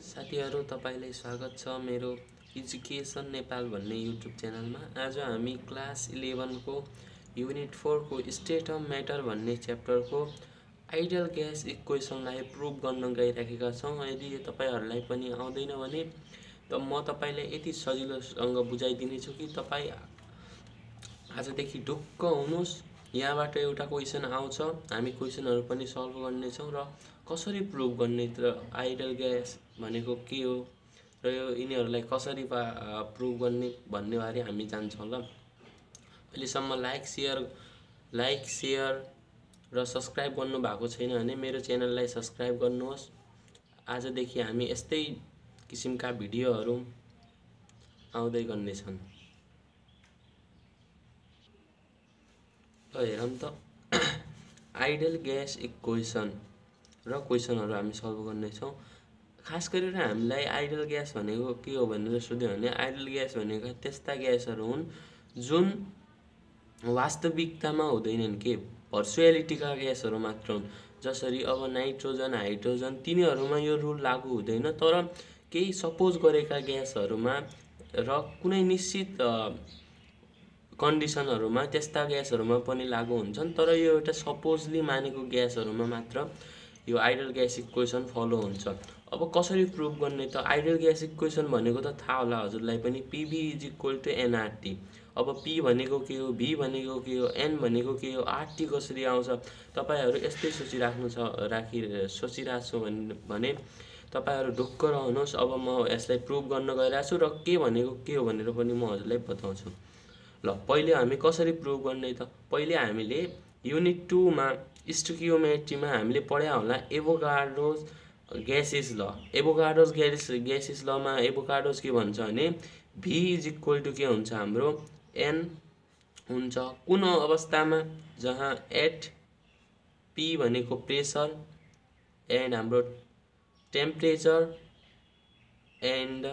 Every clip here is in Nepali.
साथीहरु तपाईलाई स्वागत छ मेरो एजुकेसन नेपाल भन्ने युट्युब च्यानलमा। आज हामी क्लास 11 को युनिट 4 को स्टेट अफ म्याटर भन्ने च्याप्टरको आइडियल ग्यास इक्वेसनलाई प्रुभ गर्न गइराखेका छौं। यदि तपाईहरुलाई पनि आउँदैन भने त म तपाईलाई यति सजिलोसँग बुझाइदिने छु कि तपाई आजदेखि ढुक्क हुनुस्। यहाँबाट एउटा क्वेशन आउँछ, हामी क्वेशनहरु पनि सल्भ गर्ने छौं र कसरी प्रुभ गर्ने त आइडियल ग्यास भनेको के हो र यो यिनीहरुलाई कसरी प्रुभ गर्ने भन्ने बारे हामी जान्छौं ल। अहिलेसम्म लाइक शेयर र सब्स्क्राइब गर्नु भएको छैन भने मेरो च्यानललाई सब्स्क्राइब गर्नुहोस्। आजदेखि हामी यस्तै किसिमका भिडियोहरु आउँदै गर्ने छन्। हेरौं त आइडियल ग्यास इक्वेसन र क्वेशनहरु हामी सल्भ गर्ने छौं। खास गरेर हामीलाई आइडियल ग्यास भनेको के हो भनेर सोध्यो भने आइडियल ग्यास भनेको त्यस्ता ग्यासहरु हुन् जुन वास्तविकतामा हुँदैनन् के भर्चुअलिटीका ग्यासहरु मात्र हुन्। जसरी अब नाइट्रोजन हाइड्रोजन तिनीहरुमा यो रुल लागू हुँदैन, तर केही सपोज गरेका ग्यासहरुमा र कुनै निश्चित कन्डिसनहरुमा त्यस्ता ग्यासहरुमा पनि लागू हुन्छन्, तर यो एउटा सपोजली मानेको ग्यासहरुमा मात्र यो आइडियल ग्यास इक्वेसन फलो हुन्छ। अब कसरी प्रुभ गर्ने त आइडियल ग्यास इक्वेसन भनेको त थाहा होला हजुरलाई पनि, PV = nRT। अब P भनेको के हो, V भनेको के हो, N भनेको के हो, RT कसरी आउँछ तपाईहरु यस्तै सोचिराछु भने तपाईहरु ढुक्क रहनुहोस्। अब म यसलाई प्रुभ गर्न गइराछु र के भनेको के हो भनेर पनि म हजुरलाई बताउँछु। ल पहिले हामी कसरी प्रुभ गर्ने त पहिले हामीले युनिट 2 मा स्टोइकियोमेट्रीमा हामीले पढ्या होला एभोगाड्रोस ग्यासेस ल। एभोगाड्रोस ग्यासेस लमा एभोगाड्रोस के भन्छ भने V के हुन्छ हाम्रो N हुन्छ कुन अवस्थामा जहाँ एट P भनेको प्रेसर एन्ड हाम्रो temperature and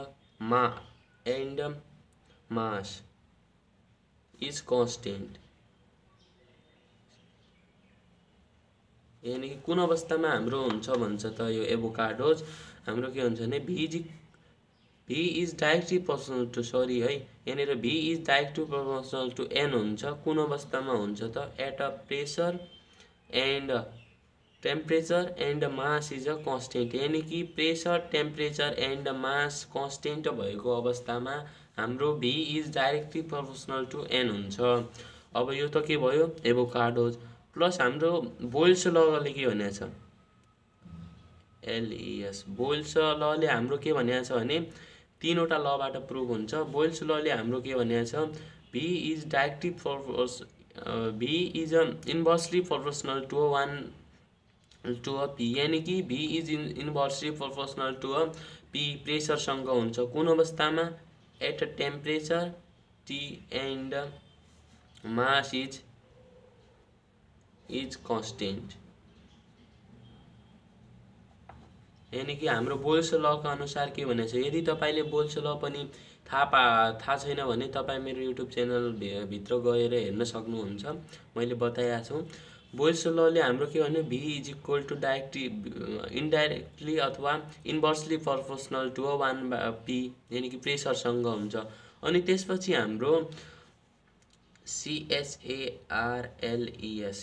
mass is constant. यानी कि कुन अवस्थामा हाम्रो हुन्छ भन्छ त यो एभोगाड्रोस हाम्रो के हुन्छ भने V is directly proportional to यहाँनिर V is directly proportional to N हुन्छ। कुन अवस्थामा हुन्छ त at a pressure and temperature and mass is a constant. यानी कि pressure temperature and mass constant भएको अवस्थामा हाम्रो V is directly proportional to N हुन्छ। अब यो त के भयो एभोगाड्रोस प्लस हाम्रो बोयल्स लले के भनेछ LES। बोयल्स लले हाम्रो के भनेछ भने तीनवटा लबाट प्रुभ हुन्छ। बोयल्स लले हाम्रो के भनेछ V is inversely proportional to 1 to a P। यानी कि V is inversely proportional to a P pressure सँग हुन्छ कुन अवस्थामा at a temperature T and mass is constant. यानी कि हाम्रो बोयल्स लका अनुसार के भनेछ यदि तपाईले बोयल्स ल पनि थाहा छैन भने तपाई मेरो युट्युब च्यानल भित्र गएर हेर्न सक्नुहुन्छ। मैले बताएको छु बोयल्स लले हाम्रो के भने V is equal to indirectly अथवा इन्भर्सली प्रोपोर्शनल टु 1/P यानी कि प्रेसर सँग हुन्छ। अनि त्यसपछि हाम्रो CHARLES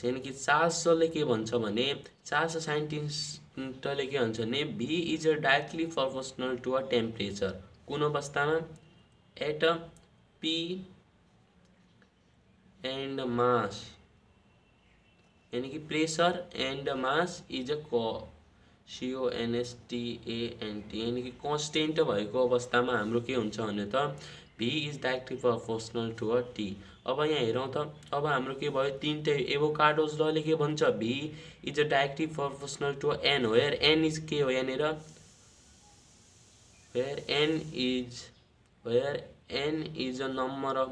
यानी कि चार्ल्सले के भन्छ भने चार्ल्स साइन्टिस्टले के भन्छ भने V is directly proportional to a temperature कुन अवस्थामा at a P and mass यानी कि pressure and mass is a CONSTANT यानी कि कन्स्टेन्ट भएको अवस्थामा हाम्रो के हुन्छ भने त V is directly proportional to a T। अब यहाँ हेरौं त अब हाम्रो के भयो तीनटै एभोगाड्रोस लले के भन्छ V is directly proportional to N where N is के हो यहाँनिर where N is a number of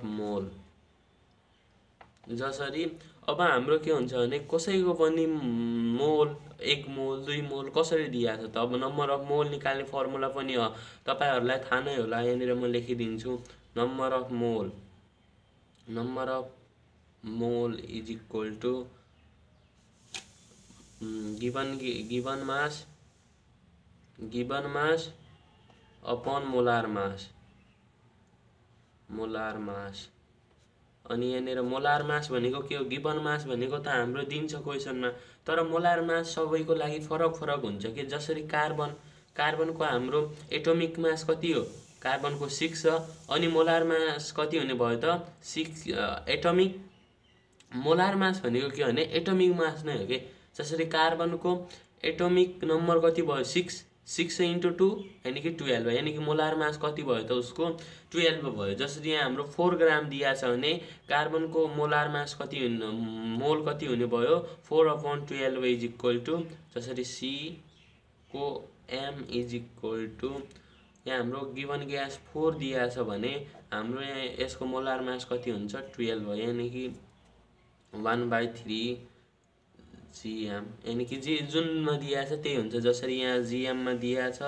mole. जसरी अब हाम्रो के हुन्छ भने कसैको पनि मोल 1 मोल 2 मोल कसरी दिएको छ त अब नम्बर अफ मोल निकाल्ने फर्मुला पनि हो तपाईहरुलाई थाहा नै होला। यहाँनिर म लेखिदिन्छु number of mole is equal to given mass upon molar mass अनि यहाँनिर मोलार मास भनेको के हो? गिवन मास भनेको त हाम्रो दिन्छ क्वेसनमा, तर मोलार मास सबैको लागि फरक फरक हुन्छ कि जसरी कार्बनको हाम्रो एटोमिक मास कति हो? कार्बनको 6 छ अनि मोलार मास कति हुने भयो त? 6 एटोमिक मोलार मास भनेको के भने एटोमिक मास नै हो के। जसरी कार्बनको एटोमिक नम्बर कति भयो? 6 × 2 यानी कि 12 यानी कि मोलार मास कति भयो त उसको? 12 भयो। जसरी यहाँ हाम्रो 4 ग्राम दिया छ भने कार्बनको मोलार मास कति मोल कति हुने भयो? 4/12 इज इक्वल टु, जसरी C को m इज इक्वल टु, यहाँ हाम्रो गिवन ग्यास 4 दिया छ भने हाम्रो यहाँ यसको मोलार मास कति हुन्छ? 12 भयो यानी कि 1/3 gm यानी कि जुनमा दिया छ त्यही हुन्छ। जसरी यहाँ gm मा दिया छ,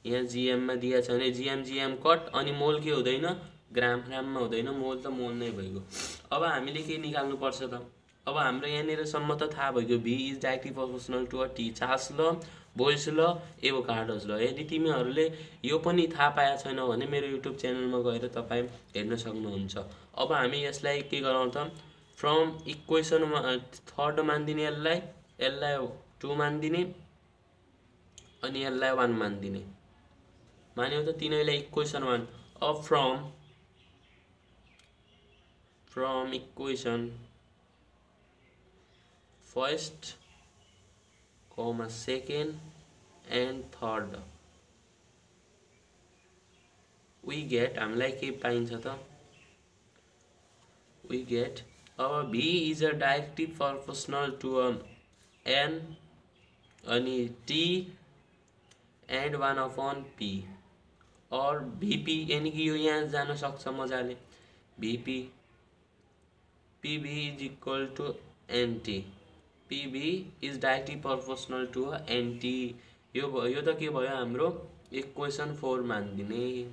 यहाँ gm मा दिया छ भने gm कट अनि मोल के हुँदैन? ग्राममा हुँदैन, मोल त मोल नै भइगयो। अब हामीले के निकाल्नु पर्छ त? अब हाम्रो यहाँनिर सम्म त थाहा भइगयो V is directly proportional to a T, Charles law, Boyle's law, Avogadro's ल। यदि तिमीहरूले यो पनि थाहा पाएका छैनौ भने मेरो युट्युब च्यानलमा गएर तपाईँ हेर्न सक्नुहुन्छ। अब हामी यसलाई के गरौँ त? फ्रम इक्वेसनमा 3 मान्दिने, यसलाई 2 मान्दिने अनि यसलाई 1 मान्दिने। मान्यौ त तिनैलाई इक्वेसन 1। अब from equation first, second and third we get, हामीलाई के पाइन्छ त? वी गेट, अब V is a directly proportional to n अनि T एन्ड 1/p और Vp यानी कि यो यहाँ जान सक्छ मजाले। PV is equal to NT, PV is directly proportional to NT। यो त के भयो? हाम्रो इक्वेसन 4 मान्दिने।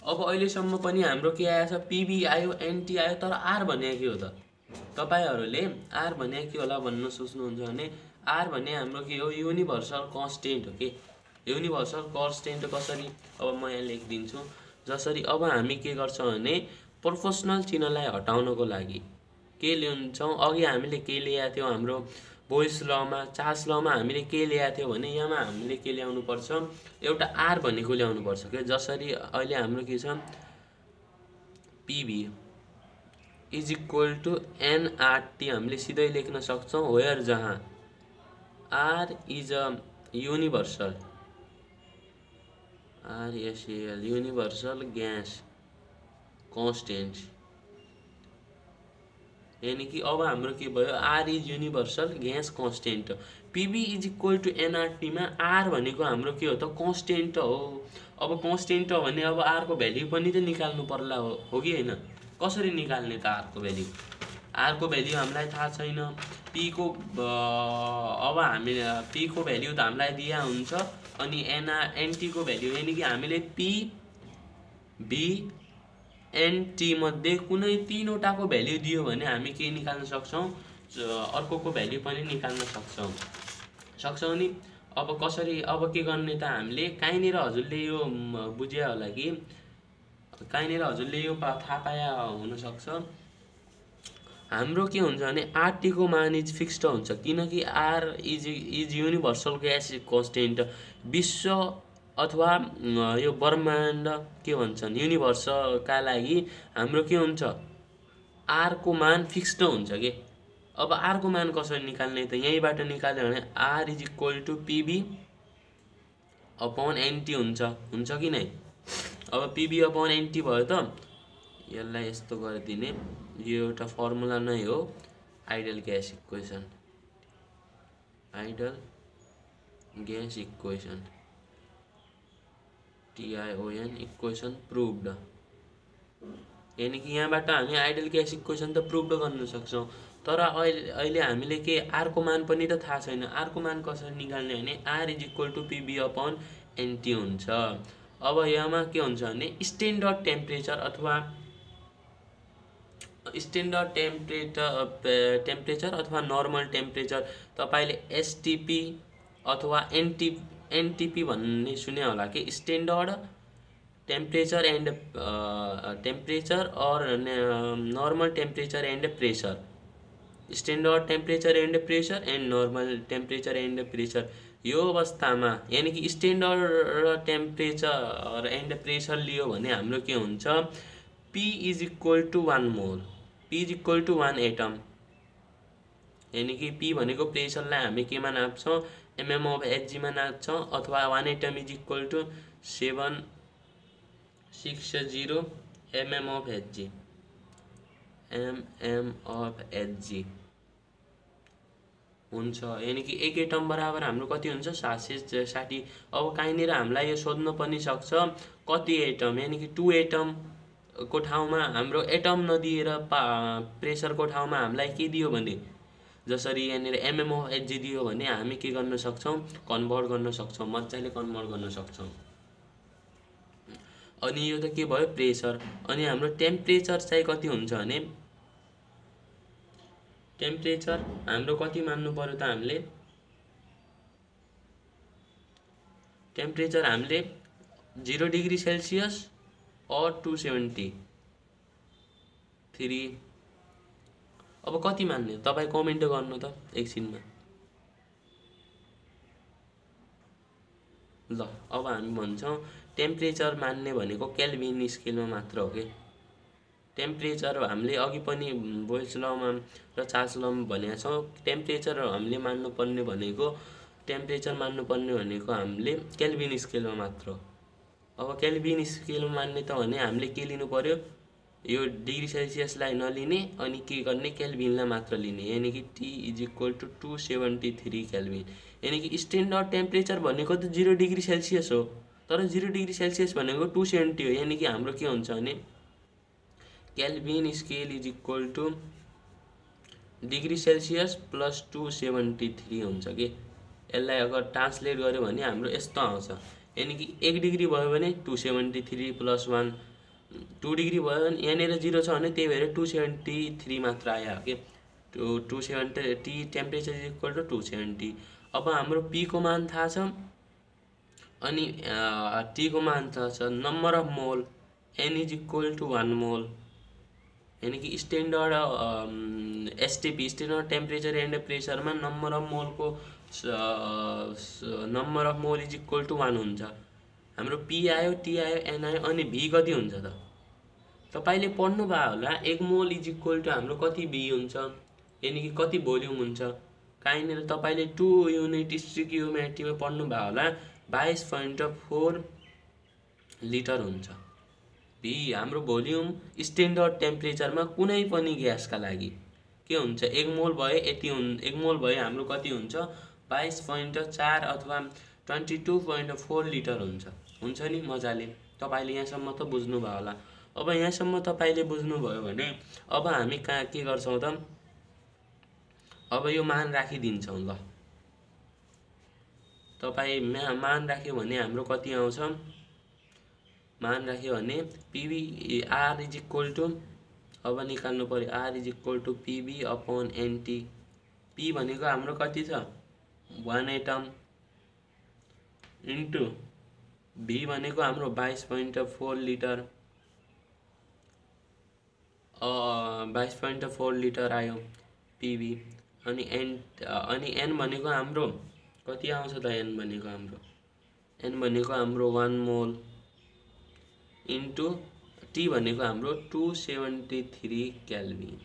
अब अहिलेसम्म पनि हाम्रो के आएछ? PV आयो, NT आयो, तर R भने के हो त? तपाईहरुले R भने के होला भन्न सोच्नुहुन्छ भने R भने हाम्रो के हो? युनिभर्सल कन्स्टेन्ट हो के। युनिभर्सल कन्स्टेन्ट कसरी? अब म यहाँ लेखिदिन्छु। जसरी अब हामी के गर्छौं भने प्रोपोर्सनल चिन्हलाई हटाउनको लागि के ल्याउँछौं? अघि हामीले के ल्याएको थियौ? हाम्रो बोयल्स लमा, चार्ल्स लमा हामीले के ल्याएको थियौ भने यहाँमा हामीले के ल्याउनु पर्छ? एउटा R भनेको ल्याउनु पर्छ के। जसरी अहिले हाम्रो के छ? PV is equal to nRT हामीले सिधै लेख्न सक्छौं, वेयर जहाँ R is a universal, RSAL universal gas constant. यानी कि अब हाम्रो के भयो? R is universal gas constant. PV is equal to nRT मा R भनेको हाम्रो के हो त? कन्स्टेन्ट हो। अब कन्स्टेन्ट हो भने अब R को भ्याल्यु पनि त निकाल्नु पर्ला हो कि हैन? कसरी निकाल्ने त R को भ्याल्यु? R को भ्याल्यु हामीलाई थाहा छैन। P को अब हामी P को भ्याल्यु त हामीलाई दिया हुन्छ अनि NT को भ्याल्यु यानी कि हामीले P, B, NT मध्ये कुनै तीनवटाको भ्याल्यु दियो भने हामी के निकाल्न सक्छौं? अर्कोको भ्याल्यु पनि निकाल्न सक्छौं नि। अब कसरी? अब के गर्ने त हामीले? काहीँनिर हजुरले यो बुझ्या होला कि काहीँनिर हजुरले यो थाहा पाया हुन सक्छ। हाम्रो के हुन्छ भने RT को मान इज फिक्स्ड हुन्छ किनकि R is universal gas constant. विश्व अथवा यो ब्रह्माण्ड के भन्छन्? युनिभर्सका लागि हाम्रो के हुन्छ? R को मान फिक्स्ड हुन्छ के। अब R को मान कसरी निकाल्ने त? यहीबाट निकाल्यो भने R is equal to PV upon NT हुन्छ कि नै? अब PV अपॉन NT भयो त यसलाई यस्तो गरिदिने। यो एउटा फर्मुला नै हो, ideal gas equation. Ideal gas equation TION equation प्रुभड। यानी कि यहाँबाट हामी आइडल ग्यास इक्वेसन त प्रुभ गर्न सक्छौं, तर अहिले हामीले के R को मान पनि त थाहा छैन। R को मान कसरी निकाल्ने भने R is equal to PV upon NT हुन्छ। अब यहाँमा के हुन्छ भने स्ट्यान्डर्ड टेम्परेचर अथवा स्ट्यान्डर्ड टेम्परेचर अथवा नर्मल टेम्परेचर तपाईले एसटिपी अथवा एनटिपी भन्ने सुने होला कि स्ट्यान्डर्ड टेम्परेचर एन्ड टेम्परेचर और normal temperature and pressure standard temperature and pressure and normal temperature and pressure यो अवस्थामा यानी कि स्ट्यान्डर्ड टेम्परेचर एन्ड प्रेसर लियो भने हाम्रो के हुन्छ P is equal to 1 mole P is equal to 1 atm यानी कि P भनेको प्रेसरलाई हामी केमा नाप्छौं mm अफ Hg मा नाप्छौं अथवा 1 atm is equal to 760 mm of Hg mm of Hg हुन्छ यानी कि 1 एटम बराबर हाम्रो कति हुन्छ 760 अब काहीँनिर हामीलाई यो सोध्न पनि सक्छ कति एटम यानी कि 2 एटम को ठाउँमा हाम्रो एटम नदिएर प्रेसर को ठाउँमा हामीलाई के दियो भने जसरी यहाँनिर mm अफ Hg दियो भने हामी के गर्न सक्छौं कन्भर्ट गर्न सक्छौं मज्जाले कन्भर्ट गर्न सक्छौं अनि यो त के भयो प्रेसर अनि हाम्रो टेम्परेचर चाहिँ कति हुन्छ भने टेम्परेचर हाम्रो कति मान्नु पर्यो त हामीले टेम्परेचर हामीले 0 डिग्री सेल्सियस और 273 अब कति मान्ने तपाई कमेन्ट गर्नु त एकछिनमा ल अब हामी भन्छौं टेम्परेचर मान्ने भनेको केल्भिन स्केलमा मात्र हो के टेम्परेचर हामीले अघि पनि बोयल्स लमा र चार्ल्स लमा भनेका छौं टेम्परेचर हामीले मान्नु पर्ने भनेको टेम्परेचर मान्नु पर्ने भनेको हामीले केल्भिन स्केलमा मात्र अब केल्भिन स्केलमा मान्ने त भने हामीले के लिनु पर्यो यो डिग्री सेल्सियसलाई नलिने अनि के गर्ने केल्भिनलाई मात्र लिने यानी कि T is equal to 273 kelvin यानी कि स्ट्यान्डर्ड टेम्परेचर भनेको त 0 डिग्री सेल्सियस हो तर 0 डिग्री सेल्सियस भनेको 270 हो यानी कि हाम्रो के हुन्छ भने kelvin scale is equal to degree Celsius plus 273 हुन्छ के यसलाई अगर ट्रान्सलेट गर्यो भने हाम्रो यस्तो आउँछ यानी कि 1 डिग्री भयो भने 273 प्लस 1 2 डिग्री भयो भने यहाँनिर 0 छ भने त्यही भएर 273 मात्र आयो के 270 टेम्परेचर इज इक्वल टु 270 अब हाम्रो P को मान थाहा छ अनि T को मान थाहा छ नम्बर अफ मोल N is equal to 1 mole यानी कि standard STP standard temperature and प्रेसरमा number of mole is equal to 1 हुन्छ हाम्रो P आयो T आयो N आयो अनि V कति हुन्छ त तपाईले पढ्नु भयो होला 1 मोल इज इक्वल टु हाम्रो कति V हुन्छ यानी कि कति भोल्युम हुन्छ काहीँनिर तपाईले 2 युनिट स्टोइकियोमेट्रीमा पढ्नु भयो होला 22.4 लिटर हुन्छ V हाम्रो भोल्युम स्ट्यान्डर्ड टेम्परेचरमा कुनै पनि ग्यासका लागि के हुन्छ 1 मोल भयो यति 1 मोल भयो हाम्रो कति हुन्छ 22.4 अथवा 22.4 लिटर हुन्छ नि मजाले तपाईले यहाँसम्म त बुझ्नु भयो होला अब यहाँसम्म तपाईले बुझ्नु भयो भने अब हामी के गर्छौं त अब यो मान राखिदिन्छौं ल तपाई मान राख्यो भने हाम्रो कति आउँछ मान राख्यो भने PV R is equal to अब निकाल्नु पर्यो R is equal to PV upon NT P भनेको हाम्रो कति छ 1 एटम इन्टु V भनेको हाम्रो 22.4 लिटर 22.4 लिटर आयो PV अनि N भनेको हाम्रो कति आउँछ त N भनेको हाम्रो 1 मोल इन्टु T भनेको हाम्रो 273 केल्भिन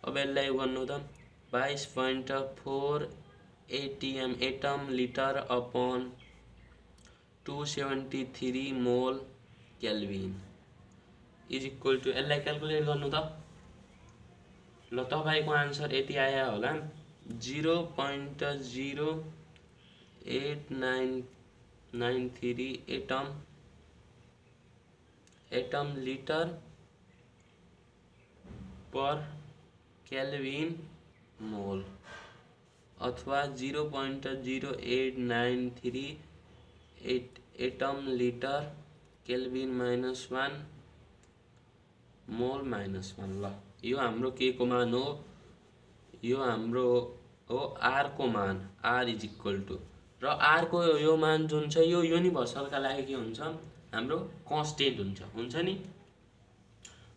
अब यसलाई गर्नु त 22.4 ATM एटम लिटर अपॉन 273 मोल केल्भिन इज इक्वल टु यसलाई क्याल्कुलेट गर्नु त ल तपाईको आन्सर यति आयो होला 0.0893 एटम लिटर पर केल्भिन मोल अथवा 0.0893 एटम लिटर केल्भिन -1 मोल -1। ल यो हाम्रो के को मान हो, यो हाम्रो हो आर को मान, आर इज इक्वल टू, र आर को यो मान जुन छ यो युनिभर्सलका लागि के हुन्छ हाम्रो कन्स्टेन्ट हुन्छ नि।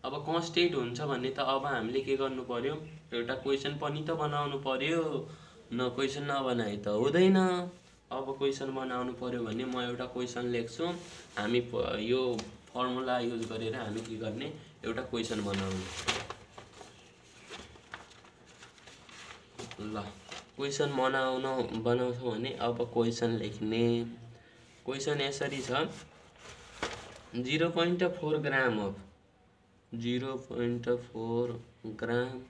अब कन्स्टेन्ट हुन्छ भने त अब हामीले के गर्नु पर्यो, एउटा क्वेसन पनि त बनाउनु पर्यो, न क्वेसन नबनाए त हुँदैन। अब क्वेसन बनाउनु पर्यो भने म एउटा क्वेसन लेख्छु, हामी यो फर्मुला युज गरेर हामी के गर्ने, एउटा क्वेसन बनाउने। ल क्वेसन बनाउँछौँ भने अब क्वेसन लेख्ने। क्वेसन यसरी छ, 0.4 gram of 0.4 gram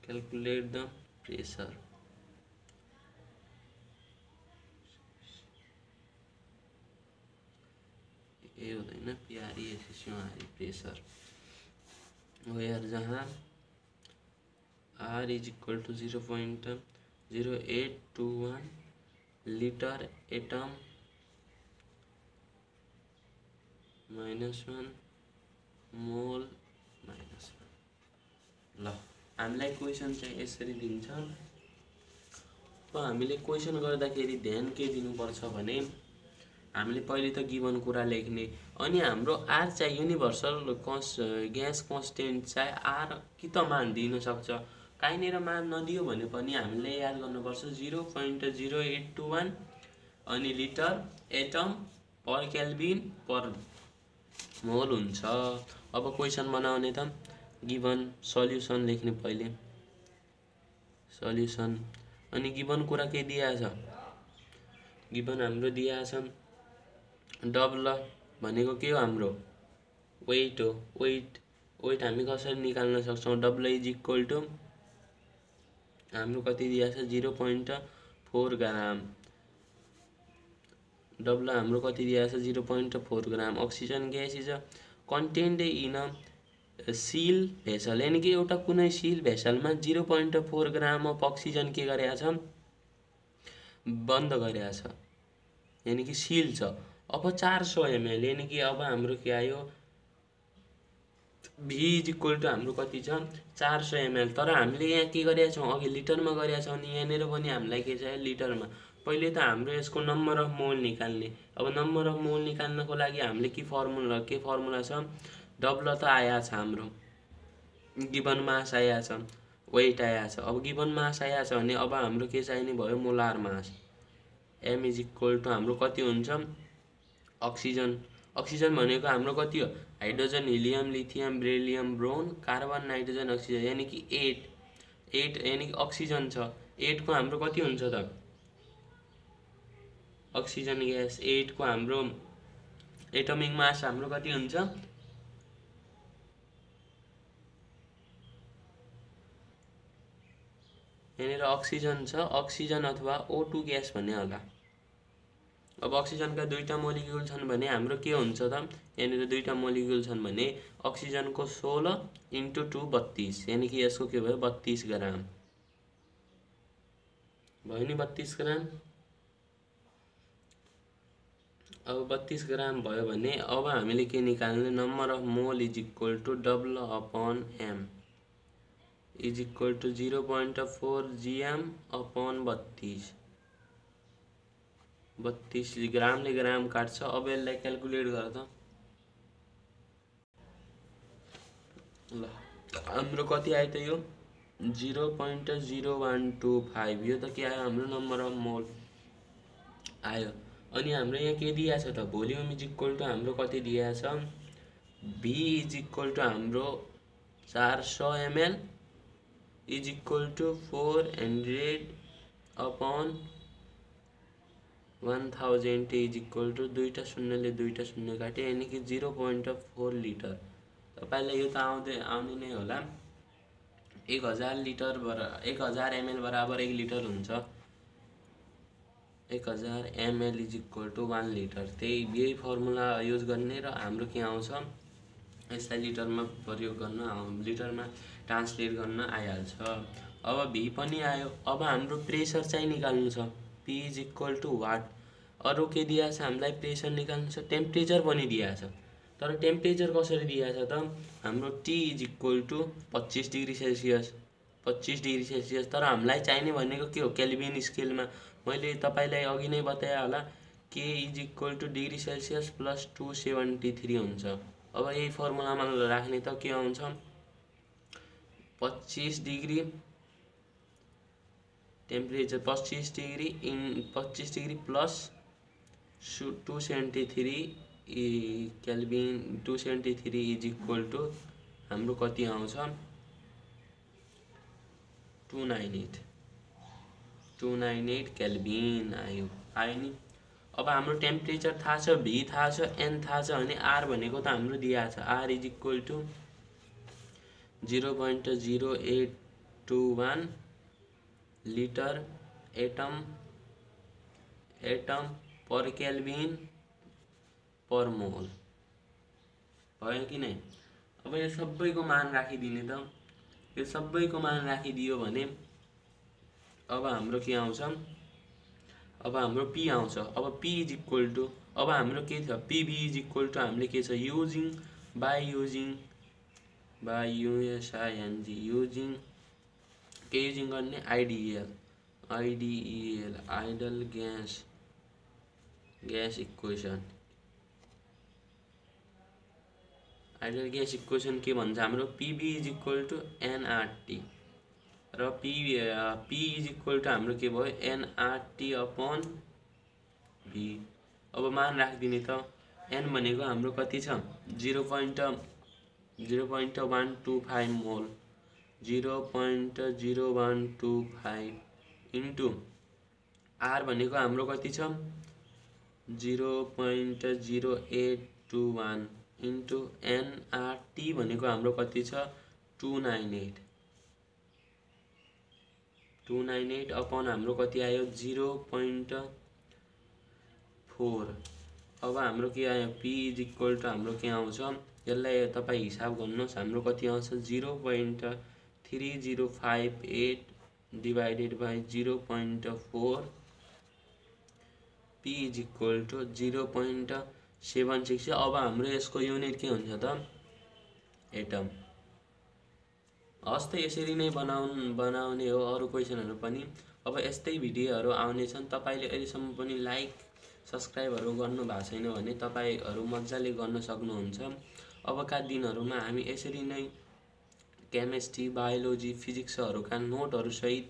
calculate the pressure। ये हुँदैन, प्यारी एसएसयुआरी प्रेसर वेयर जहाँ R is equal to 0.0821 litre atm -1 mole -1। ल हामीलाई क्वेसन चाहिँ यसरी दिन्छ। अब हामीले क्वेसन गर्दाखेरि ध्यान के दिनुपर्छ भने हामीले पहिले त गिभन कुरा लेख्ने, अनि हाम्रो आर चाहिँ युनिभर्सल ग्यास कन्स्टेन्ट चाहिँ आर कि त मान दिन सक्छ, कहीँनिर मान नदियो भने पनि हामीले याद गर्नुपर्छ 0.0821 अनि litre atom per kelvin per मोल हुन्छ। अब क्वेसन बनाउने त गिभन सल्युसन लेख्ने पहिले, सल्युसन अनि गिभन कुरा के दिएको छ, गिभन हाम्रो दिएको छ डब्ल भनेको के हो हाम्रो वेट हो। वेट हामी कसरी निकाल्न सक्छौँ, डब्ल इज इक्वल टू हाम्रो कति दिएको छ 0.4 ग्राम, डब्ल हाम्रो कति दिएको छ 0.4 gram. Oxygen gas is contained in seal vessel, यानी कि एउटा कुनै सील भेसलमा 0.4 ग्राम अफ अक्सिजन के गरेको छ, बन्द गरेको छ, यानी कि सील छ। अब 400 ml, यानी कि अब हाम्रो के आयो V इज इक्वल टू हाम्रो कति छ 400 ml। तर हामीले यहाँ के गरेका छौँ, अघि लिटरमा गरेका छौँ नि, यहाँनिर पनि हामीलाई के चाहियो लिटरमा। पहिले त हाम्रो यसको नम्बर अफ मोल निकाल्ने। अब नम्बर अफ मोल निकाल्नको लागि हामीले के फर्मुला छ, डब्ल त आया छ हाम्रो, गिभन मास आया छ, वेट आया छ। अब गिभन मास आया छ भने अब हाम्रो के चाहिने भयो, molar mass. M is equal to हाम्रो कति हुन्छ, अक्सिजन। अक्सिजन भनेको हाम्रो कति हो, hydrogen helium lithium beryllium boron carbon nitrogen oxygen, यानी कि 8 यानी कि अक्सिजन छ। 8 को हाम्रो कति हुन्छ त, अक्सिजन ग्यास 8 को हाम्रो एटमिक मास हाम्रो कति हुन्छ, यहाँनिर अक्सिजन छ, अक्सिजन अथवा O2 ग्यास भन्ने होला। अब अक्सिजनका दुईटा मोलिक्युल छन् भने हाम्रो के हुन्छ त, यहाँनिर दुईटा मोलिक्युल छन् भने अक्सिजनको 16 × 2 32, यानी कि यसको के भयो 32 ग्राम भयो नि, 32 ग्राम। अब 32 ग्राम भयो भने अब हामीले के निकाल्ने, number of mole is equal to W upon M. Is equal to 0.4 GM upon 32 ग्रामले ग्राम काट्छ। अब यसलाई क्याल्कुलेट गर त। ल हाम्रो कति आयो त यो 0.0125। यो त के आयो हाम्रो नम्बर अफ मोल आयो। अनि हाम्रो यहाँ के दिएको छ त भोल्युम इज इक्वल टू हाम्रो कति दिएको छ V इज इक्वल टू हाम्रो 400 ml is equal to 400 upon 1000 is equal to दुईटा शून्यले दुईटा शून्य काटे यानी कि 0.4 लिटर। तपाईलाई यो त आउने नै होला। 1000 लिटर 1000 ml बराबर 1 लिटर हुन्छ। 1000 ml is equal to 1 litre. यही फर्मुला युज गर्ने र हाम्रो के आउँछ यसलाई लिटरमा प्रयोग गर्न लिटरमा ट्रान्सलेट गर्न आइहाल्छ। अब V पनि आयो। अब हाम्रो प्रेसर चाहिँ निकाल्नु छ। P is equal to what. अरु के दिएको छ हामीलाई प्रेसर निकाल्नु छ। टेम्परेचर पनि दिएको छ। तर टेम्परेचर कसरी दिएको छ त हाम्रो T is equal to 25 degree Celsius 25 degree Celsius. तर हामीलाई चाहिने भनेको के हो केल्भिन स्केलमा। मैले तपाईलाई अघि नै बताए होला K is equal to degree Celsius plus 273 हुन्छ। अब यही फर्मुलामा राख्ने त के आउँछ 25 degree temperature 25 degree plus 273 kelvin 273 is equal to हाम्रो कति आउँछ 298 केल्भिन आयो नि। अब हाम्रो टेम्परेचर थाहा छ V थाहा छ N थाहा छ भने R भनेको त हाम्रो दिएको छ। R is equal to 0.0821 litre atom per kelvin per mole भयो कि नै। अब यो सबैको मान राखिदिने त। यो सबैको मान राखिदियो भने अब हाम्रो के आउँछ अब हाम्रो P आउँछ। अब P इज इक्वल टू अब हाम्रो के छ PV इज इक्वल टू हामीले के छ युजिङ के युजिङ गर्ने आइडियल आइडल ग्यास इक्वेसन के भन्छ हाम्रो PV is equal to nRT र P इज इक्वल टू हाम्रो के भयो nRT अपॉन V। अब मान राखिदिने त n भनेको हाम्रो कति छ 0.0125 मोल 0.0125 इन्टु R भनेको हाम्रो कति छ 0.0821 इन्टु nRT भनेको हाम्रो कति छ 298 अपॉन हाम्रो कति आयो 0.4। अब हाम्रो के आयो P इज इक्वल टू हाम्रो के आउँछ यसलाई तपाई हिसाब गर्नुस् हाम्रो कति आउँछ 0.3058 divided by 0.4 P is equal to 0.76। अब हाम्रो यसको युनिट के हुन्छ त एटम। हस् त यसरी नै बनाउने हो अरु क्वेशनहरु पनि। अब यस्तै भिडियोहरु आउने छन्। तपाईले अहिलेसम्म पनि लाइक सब्स्क्राइबहरु गर्नु भएको छैन भने तपाईहरु मज्जाले गर्न सक्नुहुन्छ। अबका दिनहरुमा हामी यसरी नै केमिस्ट्री बायोलोजी फिजिक्सहरुका नोटहरु सहित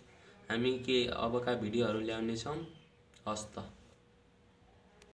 हामी के अबका भिडियोहरु ल्याउने छौं। हस् त।